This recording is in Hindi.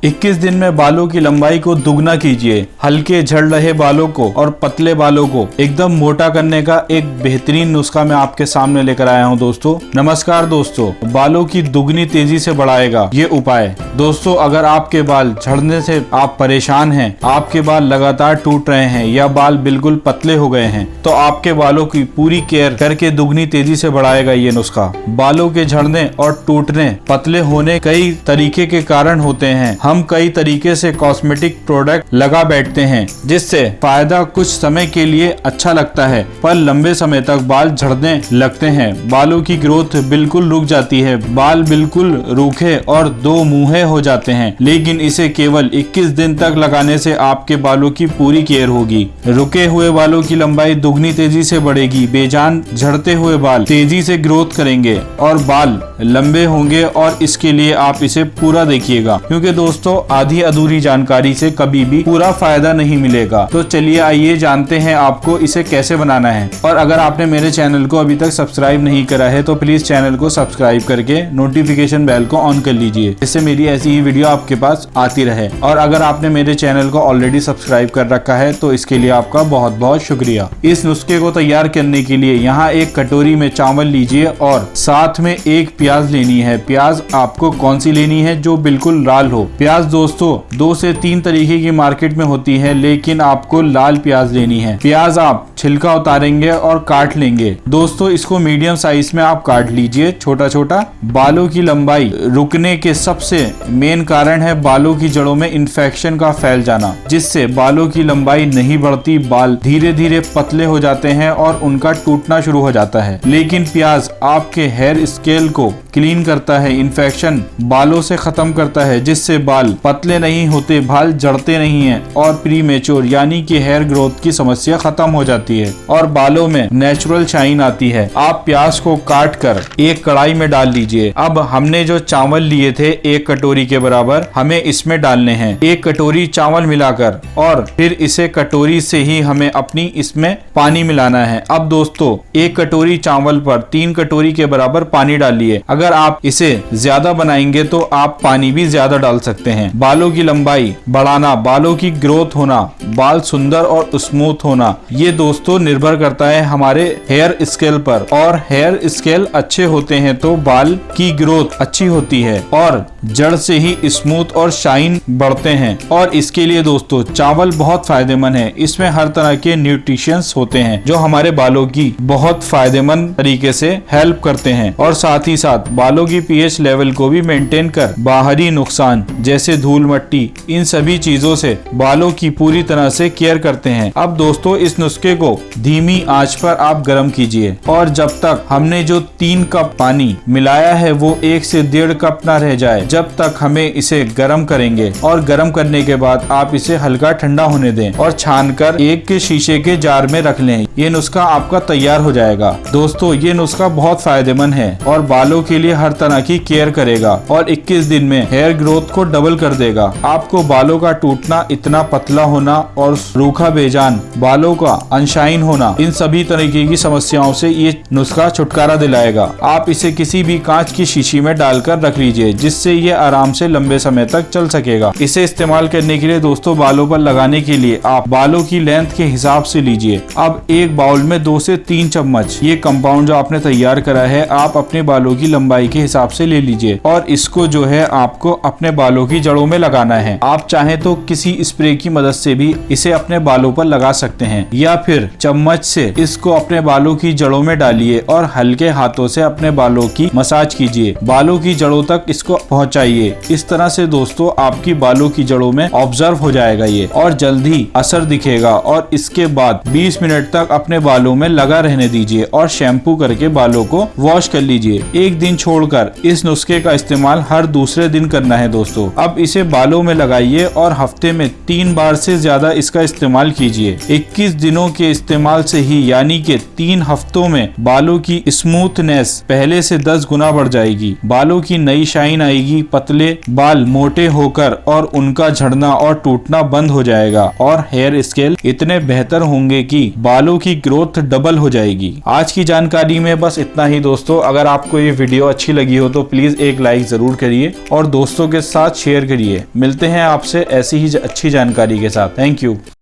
21 दिन में बालों की लंबाई को दुगना कीजिए। हल्के झड़ रहे बालों को और पतले बालों को एकदम मोटा करने का एक बेहतरीन नुस्खा मैं आपके सामने लेकर आया हूं दोस्तों। नमस्कार दोस्तों, बालों की दुगनी तेजी से बढ़ाएगा ये उपाय। दोस्तों, अगर आपके बाल झड़ने से आप परेशान हैं, आपके बाल लगातार टूट रहे हैं या बाल बिल्कुल पतले हो गए हैं, तो आपके बालों की पूरी केयर करके दुगनी तेजी से बढ़ाएगा ये नुस्खा। बालों के झड़ने और टूटने, पतले होने कई तरीके के कारण होते हैं। हम कई तरीके से कॉस्मेटिक प्रोडक्ट लगा बैठते हैं, जिससे फायदा कुछ समय के लिए अच्छा लगता है, पर लंबे समय तक बाल झड़ने लगते हैं। बालों की ग्रोथ बिल्कुल रुक जाती है, बाल बिल्कुल रूखे और दो मुंहे हो जाते हैं। लेकिन इसे केवल 21 दिन तक लगाने से आपके बालों की पूरी केयर होगी। रुके हुए बालों की लंबाई दुगनी तेजी से बढ़ेगी। बेजान झड़ते हुए बाल तेजी से ग्रोथ करेंगे और बाल लंबे होंगे, और इसके लिए आप इसे पूरा देखिएगा, क्योंकि दोस्तों आधी अधूरी जानकारी से कभी भी पूरा फायदा नहीं मिलेगा। तो चलिए आइए जानते हैं आपको इसे कैसे बनाना है। और अगर आपने मेरे चैनल को अभी तक सब्सक्राइब नहीं करा है तो प्लीज चैनल को सब्सक्राइब करके नोटिफिकेशन बेल को ऑन कर लीजिए, जिससे मेरी ऐसी ही वीडियो आपके पास आती रहे। और अगर आपने मेरे चैनल को ऑलरेडी सब्सक्राइब कर रखा है तो इसके लिए आपका बहुत बहुत शुक्रिया। इस नुस्खे को तैयार करने के लिए यहाँ एक कटोरी में चावल लीजिए और साथ में एक प्याज लेनी है। प्याज आपको कौन सी लेनी है? जो बिल्कुल लाल हो। प्याज दोस्तों 2 से 3 तरीके की मार्केट में होती है, लेकिन आपको लाल प्याज लेनी है। प्याज आप छिलका उतारेंगे और काट लेंगे। दोस्तों इसको मीडियम साइज में आप काट लीजिए, छोटा छोटा। बालों की लंबाई रुकने के सबसे मेन कारण है बालों की जड़ों में इन्फेक्शन का फैल जाना, जिससे बालों की लंबाई नहीं बढ़ती, बाल धीरे धीरे पतले हो जाते हैं और उनका टूटना शुरू हो जाता है। लेकिन प्याज आपके हेयर स्केल को क्लीन करता है, इन्फेक्शन बालों से खत्म करता है, जिससे बाल पतले नहीं होते, बाल जड़ते नहीं हैं और प्रीमेच्योर यानी कि हेयर ग्रोथ की समस्या खत्म हो जाती है और बालों में नेचुरल शाइन आती है। आप प्याज को काट कर एक कढ़ाई में डाल लीजिए। अब हमने जो चावल लिए थे 1 कटोरी के बराबर, हमें इसमें डालने हैं। 1 कटोरी चावल मिलाकर और फिर इसे कटोरी से ही हमें अपनी इसमें पानी मिलाना है। अब दोस्तों 1 कटोरी चावल पर 3 कटोरी के बराबर पानी डालिए। अगर आप इसे ज्यादा बनाएंगे तो आप पानी भी ज्यादा डाल सकते हैं। बालों की लंबाई बढ़ाना, बालों की ग्रोथ होना, बाल सुंदर और स्मूथ होना, ये दोस्तों निर्भर करता है हमारे हेयर स्केल पर। और हेयर स्केल अच्छे होते हैं तो बाल की ग्रोथ अच्छी होती है और जड़ से ही स्मूथ और शाइन बढ़ते हैं। और इसके लिए दोस्तों चावल बहुत फायदेमंद है। इसमें हर तरह के न्यूट्रिशंस होते हैं जो हमारे बालों की बहुत फायदेमंद तरीके से हेल्प करते हैं, और साथ ही साथ बालों की पीएच लेवल को भी मेंटेन कर बाहरी नुकसान जैसे धूल मट्टी, इन सभी चीजों से बालों की पूरी तरह से केयर करते हैं। अब दोस्तों इस नुस्खे को धीमी आंच पर आप गर्म कीजिए, और जब तक हमने जो 3 कप पानी मिलाया है वो 1 से 1.5 कप ना रह जाए, जब तक हमें इसे गर्म करेंगे। और गर्म करने के बाद आप इसे हल्का ठंडा होने दें और छानकर एक शीशे के जार में रख लें। ये नुस्खा आपका तैयार हो जाएगा। दोस्तों ये नुस्खा बहुत फायदेमंद है और बालों के लिए हर तरह की केयर करेगा और 21 दिन में हेयर ग्रोथ को डबल कर देगा। आपको बालों का टूटना, इतना पतला होना और रूखा बेजान बालों का अनशाइन होना, इन सभी तरीके की समस्याओं से ये नुस्खा छुटकारा दिलाएगा। आप इसे किसी भी कांच की शीशी में डालकर रख लीजिए, जिससे ये आराम से लंबे समय तक चल सकेगा। इसे इस्तेमाल करने के लिए दोस्तों बालों पर लगाने के लिए आप बालों की लेंथ के हिसाब से लीजिए। अब एक बाउल में 2 से 3 चम्मच ये कंपाउंड जो आपने तैयार करा है आप अपने बालों की लंबाई के हिसाब से ले लीजिए, और इसको जो है आपको अपने बालों की जड़ों में लगाना है। आप चाहें तो किसी स्प्रे की मदद से भी इसे अपने बालों पर लगा सकते हैं, या फिर चम्मच से इसको अपने बालों की जड़ों में डालिए और हल्के हाथों से अपने बालों की मसाज कीजिए। बालों की जड़ों तक इसको पहुंचाइए। इस तरह से दोस्तों आपकी बालों की जड़ों में ऑब्जर्व हो जाएगा ये, और जल्दी असर दिखेगा। और इसके बाद 20 मिनट तक अपने बालों में लगा रहने दीजिए और शैम्पू करके बालों को वॉश कर लीजिए। एक दिन छोड़कर इस नुस्खे का इस्तेमाल हर दूसरे दिन करना है दोस्तों। अब इसे बालों में लगाइए और हफ्ते में 3 बार से ज्यादा इसका इस्तेमाल कीजिए। 21 दिनों के इस्तेमाल से ही यानी कि 3 हफ्तों में बालों की स्मूथनेस पहले से 10 गुना बढ़ जाएगी। बालों की नई शाइन आएगी, पतले बाल मोटे होकर और उनका झड़ना और टूटना बंद हो जाएगा और हेयर स्केल इतने बेहतर होंगे कि बालों की ग्रोथ डबल हो जाएगी। आज की जानकारी में बस इतना ही दोस्तों। अगर आपको ये वीडियो अच्छी लगी हो तो प्लीज एक लाइक जरूर करिए और दोस्तों के साथ शेयर करिए। मिलते हैं आपसे ऐसी ही अच्छी जानकारी के साथ। Thank you.